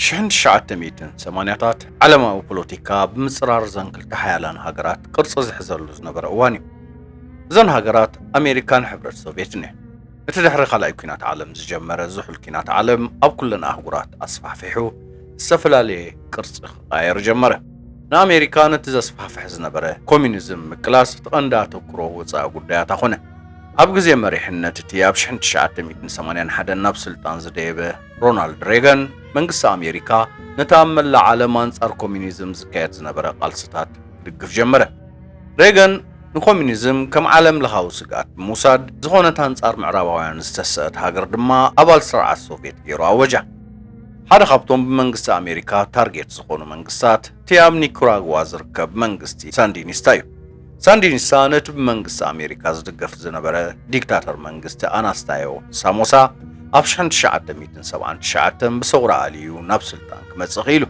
شحن شعات تميتن سمانياتات علما وبوليتيكا بمصرار زنكل تحيالان هاجرات قرص زحزرلو زنبر اواني زن هاجرات امريكان حبرت سوفيتني اتدحر خلاي كينات عالم زجمره زحل كينات عالم اب كلنا اهورات اصفحفحو السفلالي قرص غير جمره نامريكان تزصفحفح زنبره كومونيزم كلاس تقندا تكرو وصا غدايات اخونه اب غزي مريحنت تياب شحن شعات تميتن سمانيان حدا ناب سلطان زديبه رونالد ريغان منقص أمريكا نتأمل لعالم أنصار كومونيزم زكاية زنبرة قالستات دقف جمرة ريغان نكومونيزم كم عالم لهاو سقات موساد زخونة أنصار معرابوان استسقت هاجر دما أبال سرعة السوفيت جيرو وجه هذا خبطون بمنقص أمريكا تارجيت زخونة منقصات تيام نيكوراغوا زركب منقصتي ساندينيستايو ساندينيستا نتب منقص أمريكا زدقف زنبرة ديكتاتور منقصت أناستايو ساموسا أبشحن شعات ميتن سبعان شعاتن بصورة عليو ناب سلطان كمتسخيلو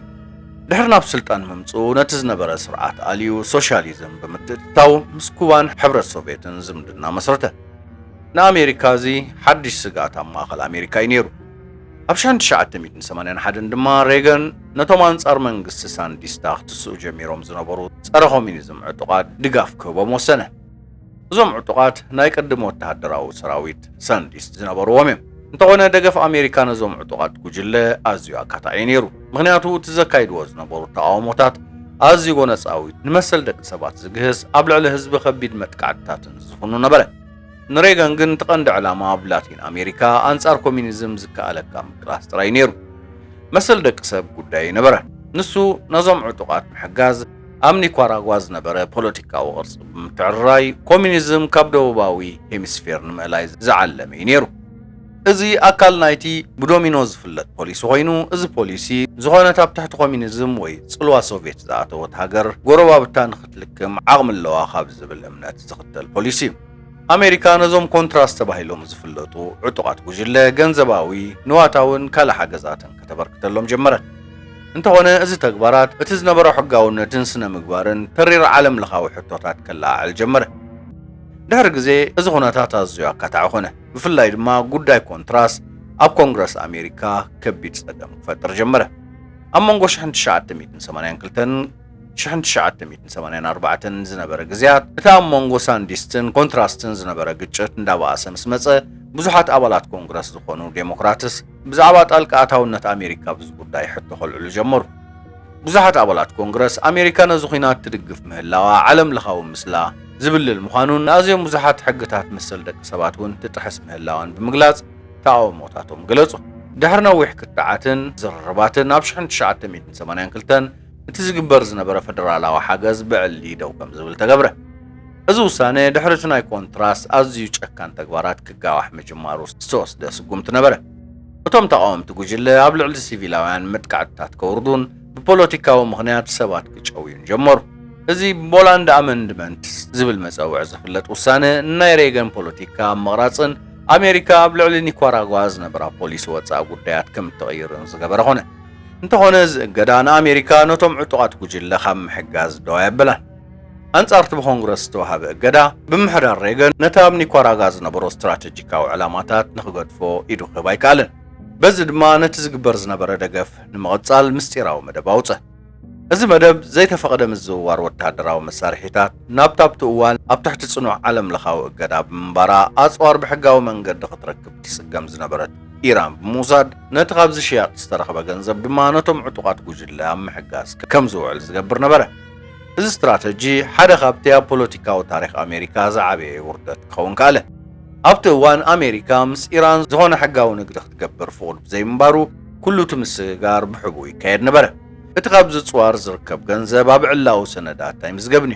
دحر ناب سلطان ممصو نتزنبرة سرعات عليو سوشياليزم بمتتاو مسكوان حبر السوفيتن زمدنا مسرته نا أمريكا زي حدش سقات ماخل أمريكا ينيرو أبشحن شعات ميتن سمانين حدن دما ريغان نتومان صار منقص سانديستا تسو جميروم زنبرو صار كومونيزم اعتقاد دقاف كوبا موسنة زوم اعتقاد نايك قدمو تهدراو سراويت سانديست زنبرو وميم انتقونا دقف أمريكان زوم عطوقات كجلة أزيو أكاتا عينيرو مغنياتو تزكايد وزن بورو تقاوموتات أزيو غونس آويت نمثل دق سبات زقهز أبلع لهزب خبيد متقعدتات نزفونو نبلا نريغان غن تقند علامة بلاتين أمريكا أنصار كومونيزم زكا ألكا مكلاس تراينيرو مثل دق سب قداي نبرا نسو نظام عطوقات محقاز أمني كواراغواز نبرا بوليتيكا وغرص بمتعراي كومونيزم كابدو باوي هيمسفير نمالايز زعلم ينيرو ازي اكل نايتي بدومينوز فلت بوليس وينو از بوليسي زغونه تاب تحت كومونيزم وي صلوا سوفيت ذاتو هاجر غوروا بتان خطلكم عقم اللوا خاب زبل امنات زختل بوليسي امريكان زوم كونتراست باهيلوم زفلطو عطقات وجله گنزباوي نواتاون كلا حجزاتن كتبركتلهم جمرت انت هنا از تغبارات اتزنبرو حقاونتن سنه مغبارن ترير عالم لخاو حطوتات كلا على الجمره دهر غزي از هوناتات ازيو اكاتا خونه بفلاي دما غوداي كونتراست اب كونغرس امريكا كبيت صدم فتر جمره امونغو شحن شعات ميتن سمانين كلتن شحن شعات ميتن سمانين اربعتن زنبره غزيات تا امونغو سانديستن كونتراستن زنبره غچت انداباسه مسمصه بزحات ابالات كونغرس زخونو ديمقراطس بزعبا طلقاتاونت امريكا بز غوداي حتى خلعلو جمر بزحات ابالات كونغرس امريكا نزخينات تدقف مهلاوا علم لخاو مسلا زبل المخانون نازيو مزحات حقتات مسل دق سبات ون تتحس مهلاوان بمغلاص تاوموتاتهم غلصو دحرنا ويح كتعاتن زرباتن ابشحن تشعات ميتن سمانين كلتن تزغبر زنبره فدرالاو حاجز بعلي دو كم زبل تغبره ازو سانه دحرتنا كونتراست ازيو چكان تغبارات كغاواح مجمارو ستوس دس قمت نبره وتم تقاوم تجوجله ابلع السيفيلاوان متقعدتات كوردون ببوليتيكاو مغنيات سبات كچوين جمر ازي بولاند امندمنت زبل مصاوع زفلت وسانه ناي ريغان بوليتيكا مغراصن امريكا ابلع نيكوراغواز نبرا بوليس وصا غدايات كم تغيرن زغبره هونه انت هونه غدان امريكا نتوم عطقات كجله خم حجاز دو يبلا انصارت بكونغرس توهاب غدا بمحرر ريغان نتام نيكوراغاز نبرو استراتيجيكاو علاماتات نخغدفو ايدو خبايكالن بزد ما نتزغبر زنبره دغف نمقصال مستيراو مدباوصه እዚ መደብ ዘይተፈቀደ ምዝዋር ወታደራዊ መሳርሒታት ናብ ታብቲ እዋን ኣብ ትሕቲ ጽኑዕ ዓለም ለኻዊ እገዳ ብምንባራ ኣጽዋር ብሕጋዊ መንገዲ ክትረክብ ትስገም ዝነበረት ኢራን ብሙሳድ ነቲ ካብ ዝሽያጥ ዝተረኸበ ገንዘብ ድማ ነቶም ዕጡቓት ጉጅለ ኣብ ምሕጋዝ ከም ዝውዕል ዝገብር ነበረ እዚ ስትራቴጂ ሓደ ካብቲ ኣብ ፖለቲካዊ ታሪክ ኣሜሪካ ዝዓበየ ውርደት ክኸውን ከኣለ ኣብቲ እዋን ኣሜሪካ ምስ ኢራን ዝኾነ ሕጋዊ ንግዲ ክትገብር ፍቑድ ብዘይምንባሩ ኩሉ ትምስጋር ብሕቡ ይካየድ ነበረ اتقاب زصوار زركب ገንዘብ አብዕላው ሰነዳት ታይምዝገብኒ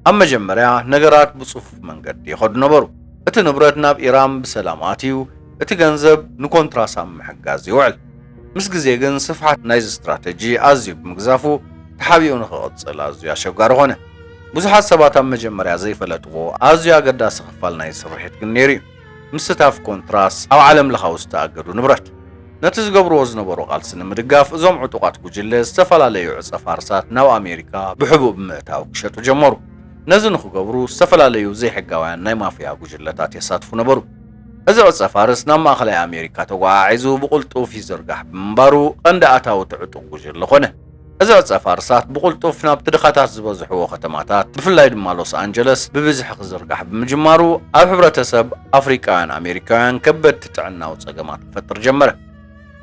አመ ጀመሪያ ነገራት ብጽፉፍ መንገድ ይخد ነበሩ እቲ ንብረት ናብ ኢራን በሰላማቲው እቲ ገንዘብ ንኮንትራሳም መሐጋዝ ይውዕል ምስ ግዜ ግን ስፍሓት ናይ ስትራቴጂ ኣዝዩ ብምግዛፉ ተሓቢኡ ንኽቕጽል ኣዝዩ ያሸጋር ሆነ ብዙሓት ሰባት ኣብ መጀመሪያ ዘይፈለጥዎ ኣዝዩ ኣገዳሲ ክፋል ናይ ስርሒት ግን ነይሩ ምስታፍ ኮንትራስ ኣብ ዓለም ለኻው ዝተኣገዱ ንብረት نتز قبرو وزنبرو قالسن مدقاف زوم عطوقات كجلة استفلاليو عصفارسات ناو أمريكا بحبوب مئتاو كشتو جمرو نزنخو قبرو استفلاليو زي حقاوان ناي مافيا كجلتات يساتفو نبرو እዚ ቅርፀ ፋርስ ናብ ማእከላይ ኣሜሪካ ተጓዒዙ ብቁልጡፍ ይዝርጋሕ ብምንባሩ ቀንዲ ኣታዊ ዕጡቕ ጉጅለ ኮነ። እዚ ቅርፀ ፋርሳት ብቁልጡፍ ናብ ድኻታት ዝበዝሕዎ ከተማታት ብፍላይ ድማ ሎስ አንጀለስ ብብዝሒ ክዝርጋሕ ብምጅማሩ ኣብ ሕብረተሰብ ኣፍሪቃውያን ኣሜሪካውያን ከበድቲ ጥዕናዊ ፀገማት ክፈጥር ጀመረ።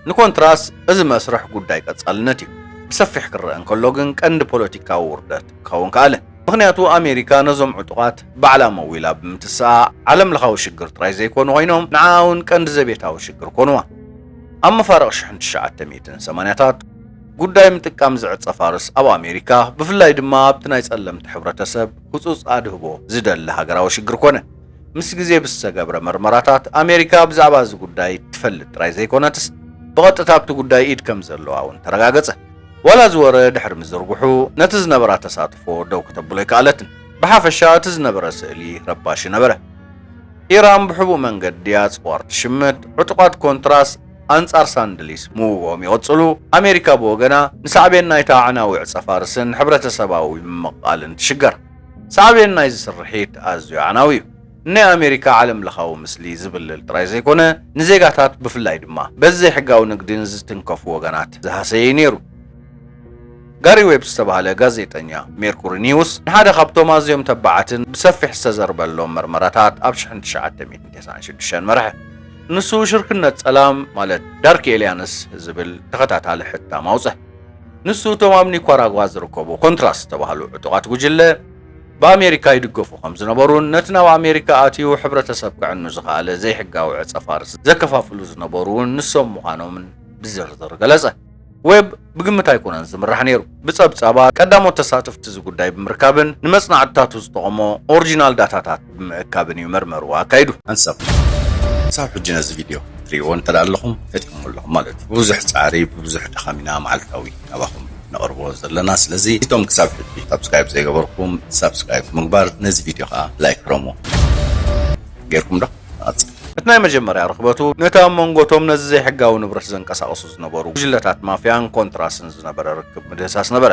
ንኮንትራስ እዚ መስርሕ ጉዳይ ቀጻልነት እዩ። ብሰፊሕ ክርአ እንከሎ ግን ቀንዲ ፖለቲካዊ ውርደት ክኸውን ከኣለ። ምክንያቱ ኣሜሪካ ነዞም ዕጡቓት ባዕላ መዊላ ብምትስኣ ዓለም ለኻዊ ሽግር ጥራይ ዘይኮኑ ኮይኖም ንዓ እውን ቀንዲ ዘቤታዊ ሽግር ኮንዋ። ኣብ መፋርቕ 1980ታት ጉዳይ ምጥቃም ዝዕፀ ፋርስ ኣብ ኣሜሪካ ብፍላይ ድማ ኣብቲ ናይ ጸለምቲ ሕብረተሰብ ህፁፅ ኣድህቦ ዝደሊ ሃገራዊ ሽግር ኮነ። ምስ ግዜ ብዝተገብረ መርመራታት ኣሜሪካ ብዛዕባ እዚ ጉዳይ ትፈልጥ ጥራይ ዘይኮነትስ ብቐጥታ ኣብቲ ጉዳይ ኢድ ከም ዘለዋ እውን ተረጋገፀ። ዋላ ዝወረ ድሕሪ ምዝርግሑ ነቲ ዝነበራ ተሳትፎ ደው ከተብሎ ይከኣለትን። ብሓፈሻ እቲ ዝነበረ ስእሊ ረባሺ ነበረ። ኢራን ብሕቡእ መንገዲ ኣፅዋር ትሽምት፣ ዕጡቓት ኮንትራስ ኣንጻር ሳንድሊስ ምውግኦም ይቕፅሉ። ኣሜሪካ ብወገና ንሳዕቤን ናይታ ዓናዊዕ ፀፋርስን ሕብረተሰባዊ ምምቓልን ትሽገር። ሳዕቤን ናይዚ ስርሒት ኣዝዩ ዓናዊ እዩ። ናይ ኣሜሪካ ዓለም ለኻዊ ምስሊ ዝብልል ጥራይ ዘይኮነ ንዜጋታት ብፍላይ ድማ በዘይ ሕጋዊ ንግድን ዝትንከፉ ወገናት ዝሃሰየ ነይሩ። ጋሪ ዌብ ዝተባሃለ ጋዜጠኛ ሜርኩሪ ኒውስ ንሓደ ካብቶም ኣዝዮም ተባዓትን ብሰፊሕ ዝተዘርበሎም መርመራታት ኣብ 1996 መርሐ። ንሱ ሽርክነት ጸላም ማለት ዳርክ ኤልያንስ ዝብል ተኸታታሊ ሕታም ኣውፅአ። ንሱ እቶም ኣብ ኒካራጓ ዝርከቡ ኮንትራስ ዝተባሃሉ ዕጡቓት ጉጅለ በኣሜሪካ ይድገፉ ከም ዝነበሩን ነቲ ናብ ኣሜሪካ ኣትዩ ሕብረተሰብ ክዕኑ ዝኸኣለ ዘይሕጋዊ ዕፀ ፋርስ ዘከፋፍሉ ዝነበሩን ንሶም ምዃኖምን ብዝርዝር ገለጸ። ዌብ ብግምት ኣይኮነን ዝምራሕ ነይሩ። ብጸብጻባ ቀዳሞት ተሳተፍቲ እዚ ጉዳይ ብምርካብን ንመጽናዕትታቱ ዝጠቕሞ ኦሪጂናል ዳታታት ብምእካብን እዩ መርመሩ ኣካይዱ። ኣንሳብ ክሳብ ሕጂ ነዚ ቪድዮ ትሪእዎ እንተዳለኹም ፈጢሙ ኣለኹም ማለት እዩ። ብብዙሕ ጻዕሪ ብብዙሕ ድኻሚና መዓልታዊ ናባኹም ነቕርቦ ዘለና። ስለዚ እቶም ክሳብ ሕጂ ሳብስክራይብ ዘይገበርኩም ሳብስክራይብ ምግባር፣ ነዚ ቪድዮ ከዓ ላይክ ረሞ ጌርኩም ዶ ኣጽ እቲ ናይ መጀመርያ ርክበቱ ነታ መንጎቶም ነዚ ዘይሕጋዊ ንብረት ዘንቀሳቐሱ ዝነበሩ ጉጅለታት ማፍያን ኮንትራስን ዝነበረ ርክብ ምድህሳስ ነበረ።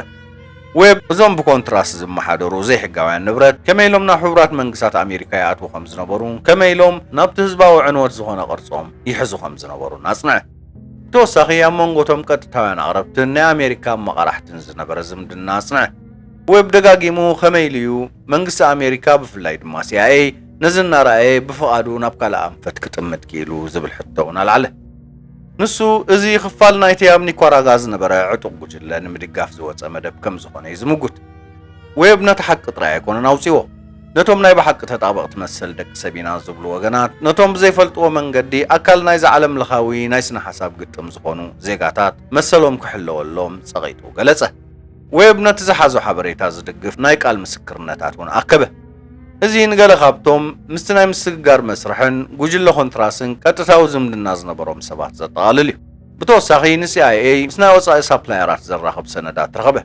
ዌብ እዞም ብኮንትራስ ዝመሓደሩ ዘይሕጋውያን ንብረት ከመኢሎም ናብ ሕቡራት መንግስታት ኣሜሪካ ይኣትዉ ከም ዝነበሩን ከመኢሎም ናብቲ ህዝባዊ ዕንወት ዝኾነ ቅርጾም ይሕዙ ከም ዝነበሩን ኣጽንዐ። ብተወሳኺ ኣብ መንጎቶም ቀጥታውያን ኣቕረብትን ናይ ኣሜሪካ መቓራሕትን ዝነበረ ዝምድና ኣጽንዐ። ዌብ ደጋጊሙ ከመኢሉ እዩ መንግስቲ ኣሜሪካ ብፍላይ ድማ CIA ነዚ እናረኣየ ብፍቓዱ ናብ ካልእ ኣንፈት ክጥምት ክኢሉ ዝብል ሕቶ እውን ኣልዓለ። ንሱ እዚ ክፋል ናይቲ ኣብ ኒካራጓ ዝነበረ ዕጡቕ ጉጅለ ንምድጋፍ ዝወፀ መደብ ከም ዝኾነ እዩ ዝምጉት። ዌብ ነቲ ሓቂ ጥራይ ኣይኮነን ኣውፂዎ። ነቶም ናይ ብሓቂ ተጣበቕቲ መሰል ደቂ ሰቢና ዝብሉ ወገናት ነቶም ብዘይፈልጥዎ መንገዲ ኣካል ናይዚ ዓለም ለኻዊ ናይ ስነ ሓሳብ ግጥም ዝኾኑ ዜጋታት መሰሎም ክሕለወሎም ጸቒጡ ገለጸ። ዌብ ነቲ ዝሓዞ ሓበሬታ ዝድግፍ ናይ ቃል ምስክርነታት እውን ኣከበ። እዚ ንገለ ካብቶም ምስቲ ናይ ምስግጋር መስርሕን ጉጅለ ኮንትራስን ቀጥታዊ ዝምድና ዝነበሮም ሰባት ዘጠቓልል እዩ። ብተወሳኺ ንCIA ምስ ናይ ወፃኢ ሳፕላየራት ዘራኽብ ሰነዳት ረኸበ።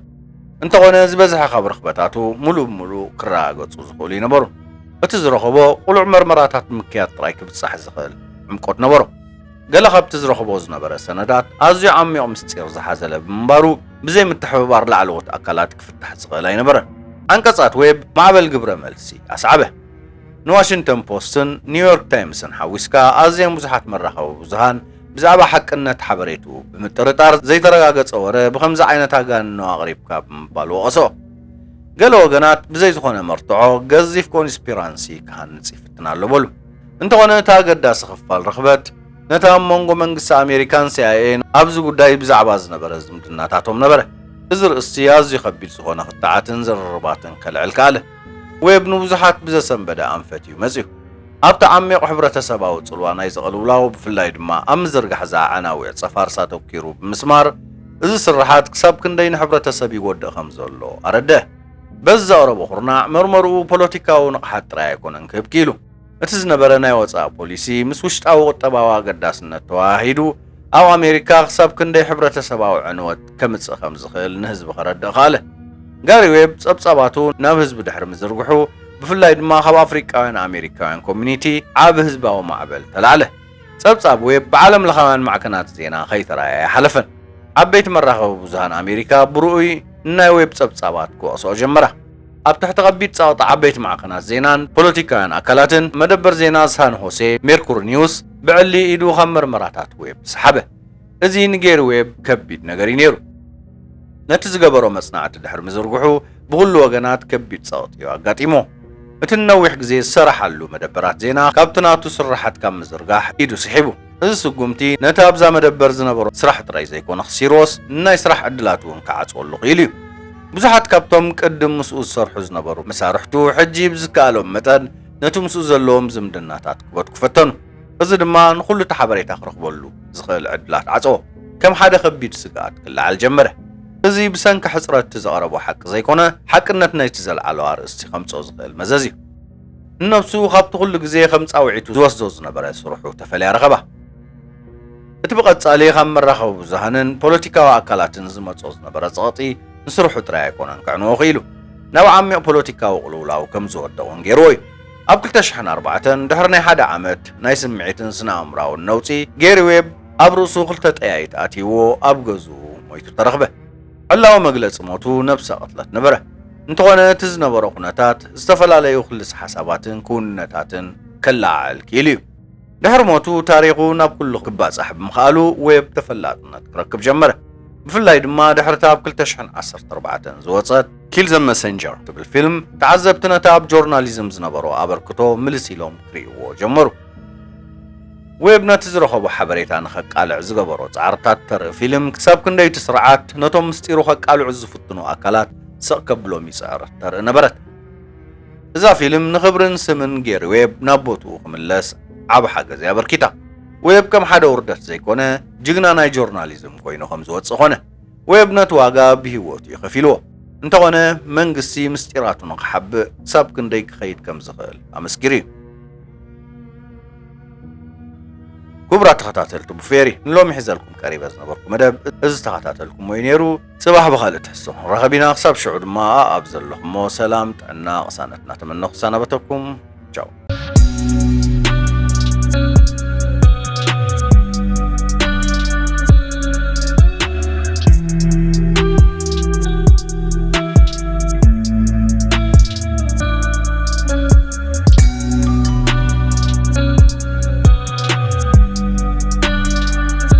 እንተኾነ ዝበዝሐ ካብ ርኽበታቱ ሙሉእ ብምሉእ ክረጋገፁ ዝኽእሉ ይነበሩ። እቲ ዝረኸቦ ቁሉዕ መርመራታት ምክያድ ጥራይ ክብጻሕ ዝኽእል ዕምቆት ነበሮ። ገለ ካብቲ ዝረኸቦ ዝነበረ ሰነዳት ኣዝዩ ዓሚቕ ምስጢር ዝሓዘለ ብምንባሩ ብዘይ ምትሕብባር ላዕለዎት ኣካላት ክፍታሕ ዝኽእል ኣይነበረን። አንቀጻት ዌብ ማዕበል ግብረ መልሲ ኣስዓበ። ንዋሽንግተን ፖስትን ኒውዮርክ ታይምስን ሓዊስካ ኣዝዮም ብዙሓት መራኸቢ ብዙሃን ብዛዕባ ሓቅነት ሓበሬቱ ብምጥርጣር ዘይተረጋገፀ ወረ ብከምዚ ዓይነት ኣጋንኖ ኣቕሪብካ ብምባል ወቐሶ። ገለ ወገናት ብዘይ ዝኾነ መርትዖ ገዚፍ ኮንስፒራንሲ ክሃንፅ ይፍትና ኣሎ በሉ። እንተኾነ እቲ ኣገዳሲ ክፋል ርኽበት ነታ ኣብ መንጎ መንግስቲ ኣሜሪካን CIAን ኣብዚ ጉዳይ ብዛዕባ ዝነበረ ዝምድናታቶም ነበረ። እዚ ርእስቲ ኣዝዩ ከቢድ ዝኾነ ክትዓትን ዝርርባትን ከልዕል ከኣለ። ዌብ ንብዙሓት ብዘሰንበደ ኣንፈት እዩ መፅዩ። ኣብቲ ዓሚቕ ሕብረተሰባዊ ጽልዋ ናይ ዘቕልውላው ብፍላይ ድማ ኣብ ምዝርጋሕ ዓናዊዕ ፀፋርሳ ተኪሩ ብምስማር እዚ ስራሓት ክሳብ ክንደይ ንሕብረተሰብ ይጎድእ ከም ዘሎ ኣረድእ። በዚ ዘቕረቦ ኩርናዕ መርመርኡ ፖለቲካዊ ንቕሓት ጥራይ ኣይኮነን ክህብ ኪኢሉ። እቲ ዝነበረ ናይ ወፃኢ ፖሊሲ ምስ ውሽጣዊ ቁጠባዊ ኣገዳስነት ተዋሂዱ ኣብ ኣሜሪካ ክሳብ ክንደይ ሕብረተሰባዊ ዕንወት ከምፅእ ከም ዝኽእል ንህዝቢ ከረድእ ከኣለ። ጋሪ ዌብ ጸብጻባቱ ናብ ህዝቢ ድሕሪ ምዝርግሑ ብፍላይ ድማ ካብ ኣፍሪቃውያን ኣሜሪካውያን ኮሚኒቲ ዓብ ህዝባዊ ማዕበል ተላዕለ። ጸብጻብ ዌብ ብዓለም ለኻውያን ማዕከናት ዜና ከይተረኣየ ኣይሓለፈን። ዓበይቲ መራኸቢ ብዙሃን ኣሜሪካ ብርኡይ ናይ ዌብ ጸብጻባት ክወቕስኦ ጀመራ። ኣብ ትሕቲ ከቢድ ጸቕጢ ዓበይቲ ማዕከናት ዜናን ፖለቲካውያን ኣካላትን መደበር ዜና ሳን ሆሴ ሜርኩሪ ኒውስ ብዕሊ ኢዱ ካብ መርመራታት ዌብ ሰሓበ። እዚ ንጌሪ ዌብ ከቢድ ነገር እዩ ነይሩ። ነቲ ዝገበሮ መጽናዕቲ ድሕሪ ምዝርግሑ ብኩሉ ወገናት ከቢድ ጸቕጢ ኣጋጢሞ። እቲ ነዊሕ ግዜ ዝሰራሓሉ መደበራት ዜና ካብቲ ናቱ ስራሓት ካብ ምዝርጋሕ ኢዱ ስሒቡ። እዚ ስጉምቲ ነቲ ኣብዛ መደበር ዝነበሮ ስራሕ ጥራይ ዘይኮነ ክሲሮስ ናይ ስራሕ ዕድላት እውን ክዓጽወሉ ኽኢሉ እዩ። ብዙሓት ካብቶም ቅድም ምስኡ ዝሰርሑ ዝነበሩ መሳርሕቱ ሕጂ ብዝከኣሎም መጠን ነቲ ምስኡ ዘለዎም ዝምድናታት ክቦት ክፈተኑ። እዚ ድማ ንኹሉ እቲ ሓበሬታ ክረኽበሉ ዝኽእል ዕድላት ዓጽዎ። ከም ሓደ ከቢድ ስግኣት ክለዓል ጀመረ። እዚ ብሰንኪ ሕፅረት ዘቐረቦ ሓቂ ዘይኮነ ሓቅነት ናይቲ ዘለዓለዋ ርእስቲ ከምፅኦ ዝኽእል መዘዝ እዩ። እነብሱ ካብቲ ኩሉ ግዜ ከም ጻውዒቱ ዝወስዶ ዝነበረ ስርሑ ተፈልያ ረኸባ። እቲ ብቐጻሊ ካብ መራኸቢ ብዙሃንን ፖለቲካዊ ኣካላትን ዝመፅኦ ዝነበረ ጸቕጢ ንስርሑ ጥራይ ኣይኮነን ክዕንዎ ኽኢሉ ናብ ዓሚቕ ፖለቲካዊ ቕልውላው ከም ዝወደቖን ገይርዎ እዩ። ኣብ 2004 ድሕሪ ናይ ሓደ ዓመት ናይ ስምዒትን ስነ ኣእምራውን ነውፂ ጌሪ ዌብ ኣብ ርእሱ ክልተ ጠያይት ኣትይዎ ኣብ ገዝኡ ሞይቱ ተረኽበ። ዕላዊ መግለፂ ሞቱ ነብሰ ቐትለት ነበረ። እንተኾነ እቲ ዝነበሮ ኩነታት ዝተፈላለዩ ክልስ ሓሳባትን ክውንነታትን ከለዓዕል ክኢሉ እዩ። ድሕሪ ሞቱ ታሪኹ ናብ ኩሉ ክባጻሕ ብምኽኣሉ ዌብ ተፈላጥነት ክረክብ ጀመረ። ብፍላይ ድማ ድሕሪ ኣብ 2014 ዝወፀት ኪል ዘ መሰንጀር ትብል ፊልም ተዓዘብቲ ነቲ ኣብ ጆርናሊዝም ዝነበሮ ኣበርክቶ ምልስ ኢሎም ክርእይዎ ጀመሩ። ዌብ ነቲ ዝረኸቦ ሓበሬታ ንኸቃልዕ ዝገበሮ ጻዕርታት ተርኢ ፊልም ክሳብ ክንደይ እቲ ስርዓት ነቶም ምስጢሩ ኸቃልዑ ዝፍትኑ ኣካላት ስቕ ከብሎም ይፅዕር ተርኢ ነበረት። እዛ ፊልም ንኽብርን ስምን ጌሪ ዌብ ናብ ቦትኡ ክምለስ ዓብ ሓገዝ ኣበርኪታ። ዌብ ከም ሓደ ውርደት ዘይኮነ ጅግና ናይ ጆርናሊዝም ኮይኑ ከም ዝወፅእ ኾነ። ዌብ ነቲ ዋጋ ብሂወቱ ይኸፊልዎ። እንተኾነ መንግስቲ ምስጢራቱ ንኽሓብእ ክሳብ ክንደይ ክኸይድ ከም ዝኽእል ኣመስጊር እዩ። ክቡራት ተኸታተልቲ ቡፌሪ ንሎሚ ሒዘልኩም ቀሪበ ዝነበርኩ መደብ እዚ ተኸታተልኩም ወይ ነይሩ። ጽባሕ ብኻልእ ትሕሶ ረኸቢና ክሳብ ሽዑ ድማ ኣብ ዘለኹሞ ሰላም ጥዕና ቅሳነት እናተመነኹ ሰናበተኩም ቻው።